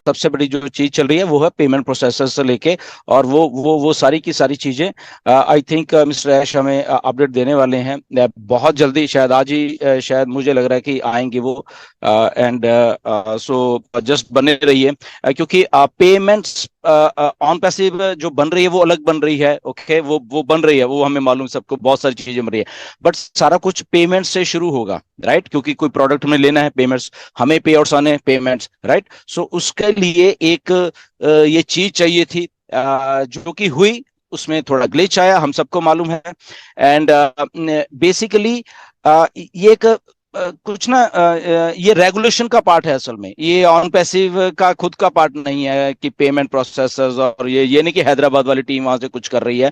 सबसे बड़ी जो चीज चल रही है वो है पेमेंट प्रोसेसर से लेके, और वो सारी की सारी चीजें आई थिंक मिस्टर ऐश हमें अपडेट देने वाले हैं बहुत जल्दी, शायद आज ही शायद मुझे लग रहा है कि आएंगे वो। एंड सो जस्ट बने रहिए क्योंकि पेमेंट्स ऑन पैसिव जो बन रही है वो अलग बन रही है। ओके, वो बन रही है, वो हमें मालूम, सबको बहुत सारी चीजें बन रही है, बट सारा कुछ पेमेंट से शुरू होगा, राइट? क्योंकि कोई प्रोडक्ट हमें लेना है, पेमेंट्स, हमें पे आउट्स आने, पेमेंट्स, राइट? सो उसके लिए एक ये चीज चाहिए थी जो कि हुई, उसमें थोड़ा ग्लिच आया, हम सबको मालूम है। एंड बेसिकली ये एक कुछ ना ये रेगुलेशन का पार्ट है असल में, ये ऑन पैसिव का खुद का पार्ट नहीं है कि पेमेंट प्रोसेसर्स, और ये नहीं कि हैदराबाद वाली टीम वहां से कुछ कर रही है,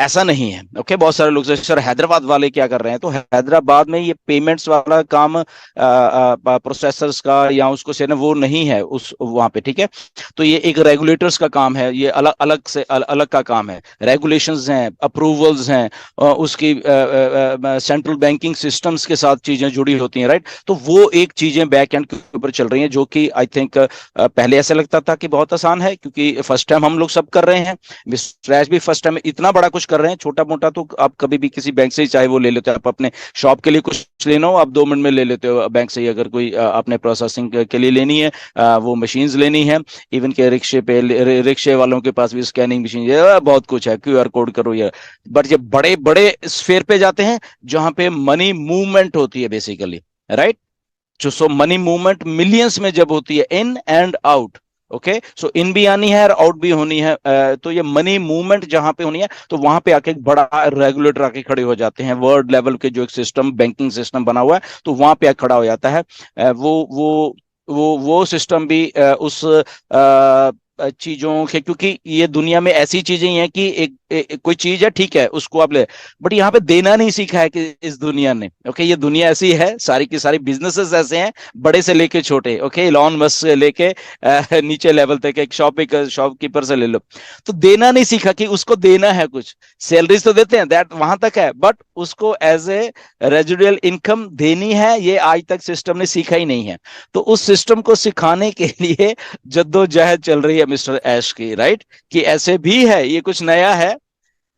ऐसा नहीं है। ओके, बहुत सारे लोग सर हैदराबाद वाले क्या कर रहे हैं, तो हैदराबाद में ये पेमेंट्स वाला काम प्रोसेसर्स का या उसको से ना वो नहीं है उस वहां पे, ठीक है? तो ये एक रेगुलेटर्स का काम है, ये अलग अलग से अलग का काम है। रेगुलेशंस हैं, अप्रूवल्स हैं, उसकी सेंट्रल बैंकिंग सिस्टम्स के साथ चीजें जुड़ी होती हैं, राइट? तो वो एक चीजें बैक एंड के ऊपर चल रही हैं, जो कि आई थिंक पहले ऐसा लगता था कि बहुत आसान है, क्योंकि फर्स्ट टाइम हम लोग सब कर रहे हैं। मिस्टर ऐश भी फर्स्ट टाइम इतना बड़ा कुछ कर रहे हैं, छोटा मोटा तो आप कभी भी किसी बैंक से ही चाहे वो ले लेते हो, आप अपने शॉप के लिए कुछ लेना हो आप 2 मिनट में ले लेते हो बैंक से ही, अगर कोई अपने प्रोसेसिंग के लिए लेनी है, वो मशीन्स लेनी है, इवन के रिक्शे पे रिक्शे वालों के पास भी स्कैनिंग मशीन, बहुत कुछ है, क्यूआर कोड करो ये। बट ये बड़े बड़े स्फेयर पे जाते हैं जहां पे मनी मूवमेंट होती है बेसिकली, राइट? जो सो मनी मूवमेंट मिलियंस में जब होती है, इन एंड आउट, ओके, सो इन भी आनी है और आउट भी होनी है, तो ये मनी मूवमेंट जहां पे होनी है, तो वहां पे आके एक बड़ा रेगुलेटर आके खड़े हो जाते हैं, वर्ल्ड लेवल के जो एक सिस्टम, बैंकिंग सिस्टम बना हुआ है, तो वहां पे आके खड़ा हो जाता है। वो सिस्टम भी उस चीजों के, क्योंकि ये दुनिया में ऐसी चीजें हैं कि कोई चीज है, ठीक है, उसको आप ले, बट यहाँ पे देना नहीं सीखा है कि इस दुनिया ने। ओके, ये दुनिया ऐसी है, सारी की सारी बिजनेसेस ऐसे हैं, बड़े से लेके छोटे, ओके, इलॉन मस्क से लेके नीचे लेवल तक, एक शॉपकीपर से ले लो, तो देना नहीं सीखा कि उसको देना है कुछ। सैलरीज तो देते हैं, दैट वहां तक है, बट उसको एज ए रेजिडुअल इनकम देनी है, ये आज तक सिस्टम ने सीखा ही नहीं है। तो उस सिस्टम को सिखाने के लिए जद्दोजहद चल रही है मिस्टर ऐश की, राइट? कि ऐसे भी है, ये कुछ नया है,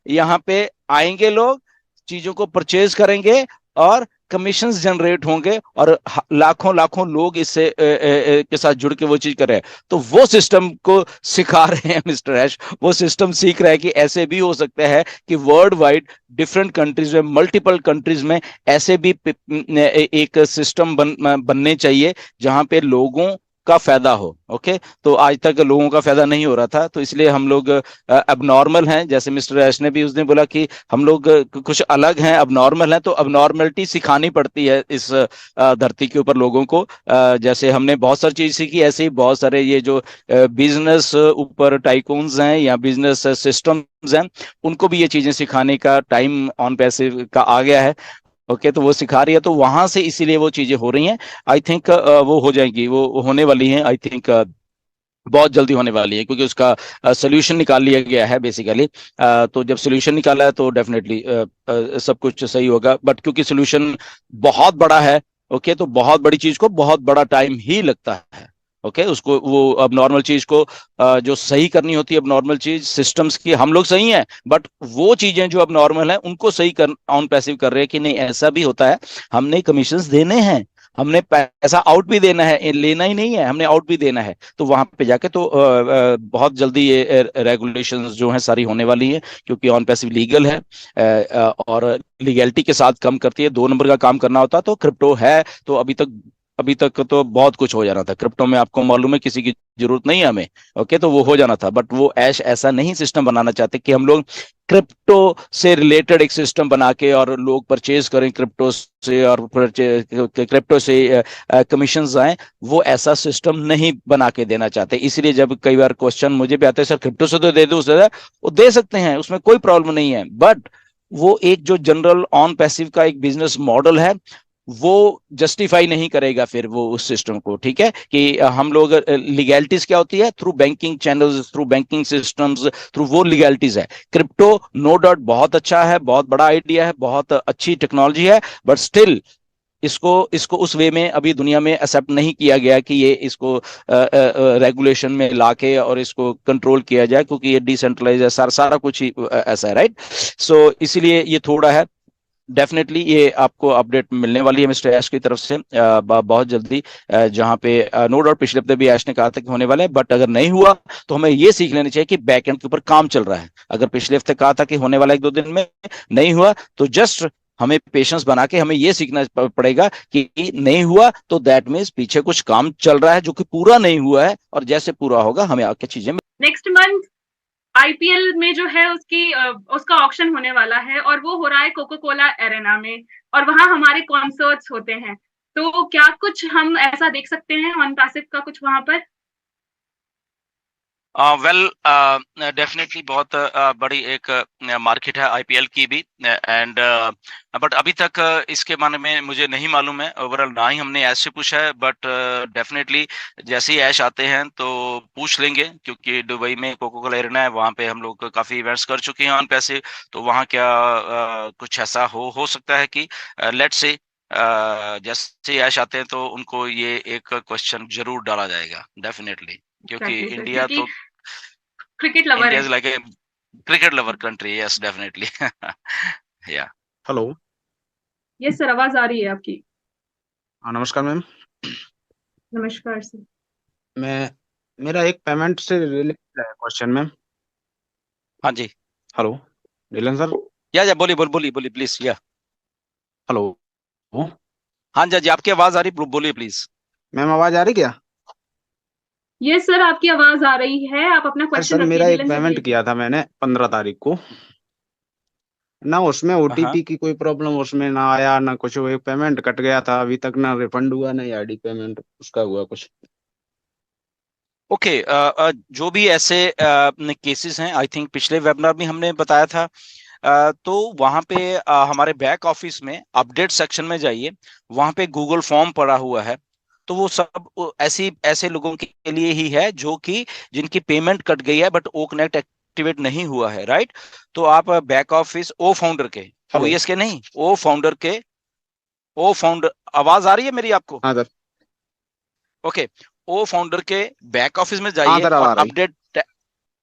यहाँ पे आएंगे लोग, चीजों को परचेज करेंगे और कमीशंस जनरेट होंगे, और लाखों लाखों लोग इससे के साथ जुड़ के वो चीज कर रहे हैं। तो वो सिस्टम को सिखा रहे हैं मिस्टर ऐश, वो सिस्टम सीख रहा है कि ऐसे भी हो सकता है कि वर्ल्ड वाइड डिफरेंट कंट्रीज में, मल्टीपल कंट्रीज में ऐसे भी एक सिस्टम बनने चाहिए जहां पे लोगों का फायदा हो। ओके, तो आज तक लोगों का फायदा नहीं हो रहा था, तो इसलिए हम लोग अबनॉर्मल हैं, जैसे मिस्टर ऐश ने भी उस दिन बोला कि हम लोग कुछ अलग हैं, अबनॉर्मल हैं, तो अबनॉर्मलिटी सिखानी पड़ती है इस धरती के ऊपर लोगों को। जैसे हमने बहुत सारी चीज सीखी, ऐसे ही बहुत सारे ये जो बिजनेस ऊपर टाइकून्स हैं या बिजनेस सिस्टम्स हैं, उनको भी ये चीजें सिखाने का टाइम ऑन पैसिव का आ गया है। ओके, तो वो सिखा रही है, तो वहां से इसीलिए वो चीजें हो रही हैं। आई थिंक वो हो जाएंगी, वो होने वाली हैं, आई थिंक बहुत जल्दी होने वाली है, क्योंकि उसका सोल्यूशन निकाल लिया गया है बेसिकली। तो जब सोल्यूशन निकाला है तो डेफिनेटली सब कुछ सही होगा, बट क्योंकि सोल्यूशन बहुत बड़ा है, ओके, तो बहुत बड़ी चीज को बहुत बड़ा टाइम ही लगता है। ओके, उसको वो अब नॉर्मल चीज को जो सही करनी होती है, अब नॉर्मल चीज सिस्टम्स की हम लोग सही हैं, बट वो चीजें जो अब नॉर्मल है उनको सही कर ऑन पैसिव कर रहे हैं कि नहीं, ऐसा भी होता है, हमने कमीशंस देने हैं, हमने पैसा आउट भी देना है, लेना ही नहीं है, हमने आउट भी देना है। तो वहां पे जाके तो बहुत जल्दी ये रेगुलेशंस जो है सारी होने वाली है, क्योंकि ऑन पैसिव लीगल है, और लीगैलिटी के साथ काम करती है। 2 नंबर का काम करना होता तो क्रिप्टो है, तो अभी तक तो बहुत कुछ हो जाना था क्रिप्टो में, आपको मालूम है, किसी की जरूरत नहीं है हमें। ओके, तो वो हो जाना था, बट वो ऐश ऐसा नहीं सिस्टम बनाना चाहते कि हम लोग क्रिप्टो से रिलेटेड एक सिस्टम बना के और लोग परचेज करें क्रिप्टो से, और क्रिप्टो से कमीशन आए, वो ऐसा सिस्टम नहीं बना के देना चाहते। इसलिए जब कई बार क्वेश्चन मुझे भी आते हैं, सर क्रिप्टो से तो दे दो, उससे वो दे सकते हैं, उसमें कोई प्रॉब्लम नहीं है, बट वो एक जो जनरल ऑन पैसिव का एक बिजनेस मॉडल है, वो जस्टिफाई नहीं करेगा फिर वो उस सिस्टम को, ठीक है, कि हम लोग लीगैलिटीज क्या होती है, through banking channels, through banking systems, through वो लीगैलिटीज है। क्रिप्टो नो डाउट बहुत अच्छा है, बहुत बड़ा आइडिया है, बहुत अच्छी टेक्नोलॉजी है, बट स्टिल इसको इसको उस वे में अभी दुनिया में एक्सेप्ट नहीं किया गया कि ये इसको रेगुलेशन में लाके और इसको कंट्रोल किया जाए, क्योंकि ये डिसेंट्रलाइज है, सारा कुछ ही ऐसा है, राइट। सो इसीलिए ये थोड़ा है। डेफिनेटली ये आपको अपडेट मिलने वाली है मिस्टर ऐश की तरफ से बहुत जल्दी, जहां पे नो डाउट पिछले हफ्ते भी ऐश ने कहा था कि होने वाला है, बट अगर नहीं हुआ तो हमें ये सीख लेना चाहिए कि बैक एंड के ऊपर काम चल रहा है। अगर पिछले हफ्ते कहा था कि होने वाला 1-2 दिन में, नहीं हुआ, तो जस्ट हमें पेशेंस बना के हमें ये सीखना पड़ेगा कि नहीं हुआ तो दैट मीन्स पीछे कुछ काम चल रहा है जो कि पूरा नहीं हुआ है, और जैसे पूरा होगा हमें आगे चीजें। नेक्स्ट मंथ आईपीएल में जो है उसका ऑक्शन होने वाला है, और वो हो रहा है कोको कोला एरेना में, और वहां हमारे कॉन्सर्ट्स होते हैं। तो क्या कुछ हम ऐसा देख सकते हैं ऑन पैसिव का कुछ वहां पर? वेल, डेफिनेटली बहुत बड़ी एक मार्केट है आईपीएल की भी, एंड बट अभी तक इसके बारे में मुझे नहीं मालूम है ओवरऑल, ना ही हमने ऐश से पूछा है, बट डेफिनेटली जैसे ही ऐश आते हैं तो पूछ लेंगे, क्योंकि दुबई में कोको कोला एरेना है, वहाँ पे हम लोग काफी इवेंट्स कर चुके हैं ऑन पैसे, तो वहाँ क्या कुछ ऐसा हो सकता है कि लेट्स से जैसे ऐश आते हैं तो उनको ये एक क्वेश्चन जरूर डाला जाएगा डेफिनेटली, क्योंकि एग्जैक्टली सर, इंडिया क्योंकि तो क्रिकेट लवर India है। is like a cricket lover country. Yes, definitely. Yeah. Hello. Yes sir, आवाज आ रही है आपकी। हाँ, नमस्कार मैम। नमस्कार सर। मैं मेरा एक पेमेंट से रिलेटेड है क्वेश्चन मैम। हाँ जी। Hello नीलन sir. या बोलिए बोलिए बोलिए प्लीज, या। हेलो हाँ जी, हाँ जी, आपकी आवाज आ रही, बोलिए प्लीज। मैम, आवाज आ रही क्या? यस सर, आपकी आवाज आ रही है, आप अपना अरे क्वेश्चन सर, रखिए मेरा एक डिलन सर के पेमेंट लिए। किया था मैंने 15 तारीख को ना, उसमें हाँ, ओटीपी की कोई प्रॉब्लम उसमें ना आया ना कुछ, वो एक पेमेंट कट गया था, अभी तक ना रिफंड हुआ ना आईडी पेमेंट उसका हुआ कुछ। ओके। जो भी ऐसे केसेस हैं, आई थिंक पिछले वेबिनार में हमने बताया था, तो वहां पे हमारे बैक ऑफिस में अपडेट सेक्शन में जाइए, वहां पे गूगल फॉर्म पड़ा हुआ है। तो वो सब ऐसी ऐसे लोगों के लिए ही है जो कि जिनकी पेमेंट कट गई है बट ओ कनेक्ट एक्टिवेट नहीं हुआ है, राइट। तो आप बैक ऑफिस ओ फाउंडर के, हेलो। ओएस के नहीं, ओ फाउंडर के, ओ फाउंडर, आवाज आ रही है मेरी आपको? हाँ सर। ओके। ओ फाउंडर के बैक ऑफिस में हाँ जाइए सर, अब और आ रही।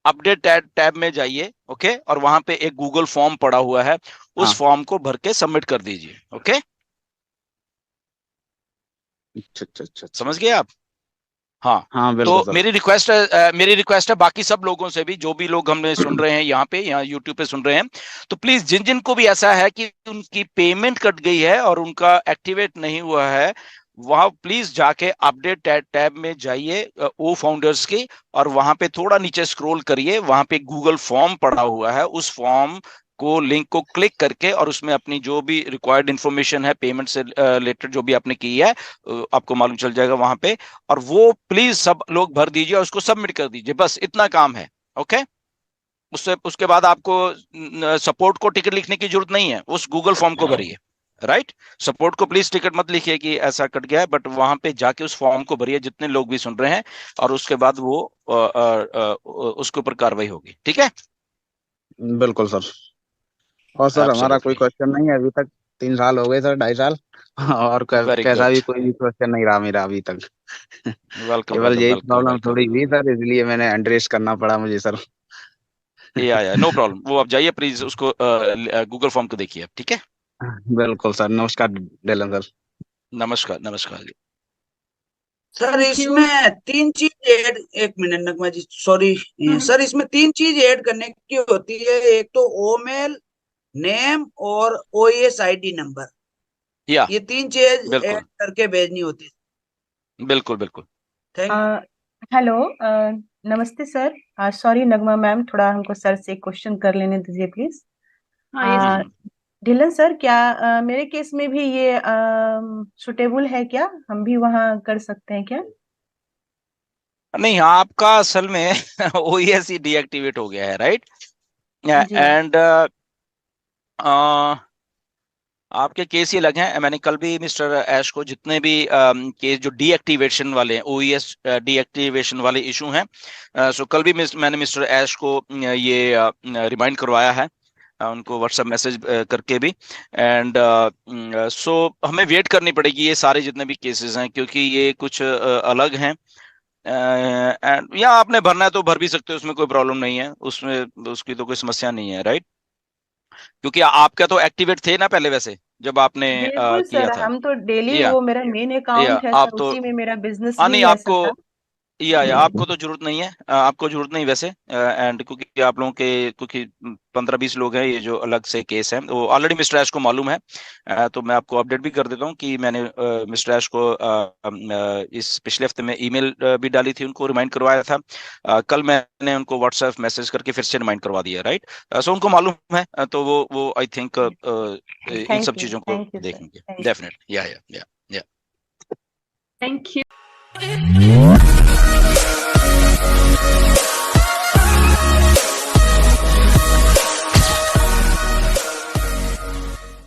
अपडेट टैब में जाइए, ओके, और वहां पे एक गूगल फॉर्म पड़ा हुआ है, उस हाँ। फॉर्म को भर के सबमिट कर दीजिए, ओके। अच्छा अच्छा अच्छा अच्छा। समझ गए आप? हाँ। हाँ तो बिल्कुल सर। मेरी रिक्वेस्ट है बाकी सब लोगों से भी, जो भी लोग हमने सुन रहे हैं यहाँ यूट्यूब पे सुन रहे हैं, तो प्लीज जिन जिन को भी ऐसा है कि उनकी पेमेंट कट गई है और उनका एक्टिवेट नहीं हुआ है, वहां प्लीज जाके अपडेट टैब में जाइए ओ फाउंडर्स की, और वहां पे थोड़ा नीचे स्क्रॉल करिए, वहां पे गूगल फॉर्म पड़ा हुआ है, उस फॉर्म को लिंक को क्लिक करके और उसमें अपनी जो भी रिक्वायर्ड इंफॉर्मेशन है पेमेंट से रिलेटेड जो भी आपने की है, आपको मालूम चल जाएगा वहां पे, और वो प्लीज सब लोग भर दीजिए और उसको सबमिट कर दीजिए, बस इतना काम है, ओके। उससे उसके बाद आपको सपोर्ट को टिकट लिखने की जरूरत नहीं है, उस गूगल फॉर्म को भरिए, राइट। सपोर्ट को प्लीज टिकट मत लिखिए कि ऐसा कट गया है, बट वहां पे जाके उस फॉर्म को भरिए जितने लोग भी सुन रहे हैं, और उसके बाद वो उसके ऊपर कार्रवाई होगी, ठीक है। बिल्कुल सर। और सर, हमारा कोई एब्सोल्युटली। क्वेश्चन नहीं है अभी तक। 3 साल हो गए सर, 2.5 साल। और वेरी कैसा गुड। भी कोई क्वेश्चन नहीं रहा मेरा अभी तक। वेलकम केवल वेलकम यही वेलकम प्रॉब्लम वेलकम। थोड़ी हुई सर, इसलिए मैंने एड्रेस करना पड़ा मुझे सर। या नो प्रॉब्लम, वो आप जाइए प्लीज उसको गूगल फॉर्म को देखिए, ठीक है। बिल्कुल सर, नमस्कार डेलन सर। नमस्कार नमस्कार जी। Sir thank you. इसमें 3 चीज ऐड, एक मिनट नगमा जी, सॉरी सर, इसमें 3 चीज ऐड करने की होती है। एक तो ओमेल, नेम और ओएस आईडी नंबर। या ये 3 चीज ऐड बिल्कुल करके भेजनी होती है। बिल्कुल बिल्कुल। थैंक हेलो, नमस्ते सर। सॉरी नगमा मैम, थोड़ा हमको सर से क्वेश्चन कर लेने दीजिए प्लीज। हाँ ये हम्म। ढिल्लन सर, क्या मेरे केस में भी ये सुटेबल है क्या? हम भी वहाँ कर सकते हैं क्या? नहीं, आपका असल में ओएस ही डीएक्टिवेट हो गया है, राइट। जी। एंड आपके केस ही अलग हैं। मैंने कल भी मिस्टर ऐश को जितने भी केस जो डीएक्टिवेशन वाले हैं, ओईएस डीएक्टिवेशन वाले इशू हैं, सो कल भी मैंने मिस्टर ऐश को ये रिमाइंड करवाया है, उनको व्हाट्सएप मैसेज करके भी। एंड सो हमें वेट करनी पड़ेगी ये सारे जितने भी केसेस हैं, क्योंकि ये कुछ अलग हैं। एंड या आपने भरना है तो भर भी सकते हो, उसमें कोई प्रॉब्लम नहीं है, उसमें उसकी तो कोई समस्या नहीं है, राइट? क्योंकि आपका तो एक्टिवेट थे ना पहले, वैसे जब आपने बिल्कुल किया सर, था। हम तो डेली, या वो मेरा मेन या अकाउंट है आप सर, तो उसी में मेरा बिजनेस नहीं, भी है आपको सारा। या आपको तो जरूरत नहीं है, आपको जरूरत नहीं वैसे। एंड क्योंकि आप लोगों के, क्योंकि 15-20 लोग हैं ये जो अलग से केस हैं, वो ऑलरेडी मिस्टर ऐश को मालूम है। तो मैं आपको अपडेट भी कर देता हूँ कि मैंने मिस्टर ऐश को इस पिछले हफ्ते में ईमेल भी डाली थी, उनको रिमाइंड करवाया था। कल मैंने उनको व्हाट्सएप मैसेज करके फिर से रिमाइंड करवा दिया, राइट? सो उनको मालूम है, तो वो आई थिंक इन सब चीजों को थैंक यू सर, देखेंगे थैंक यू। डेफिनेट। या थैंक यू।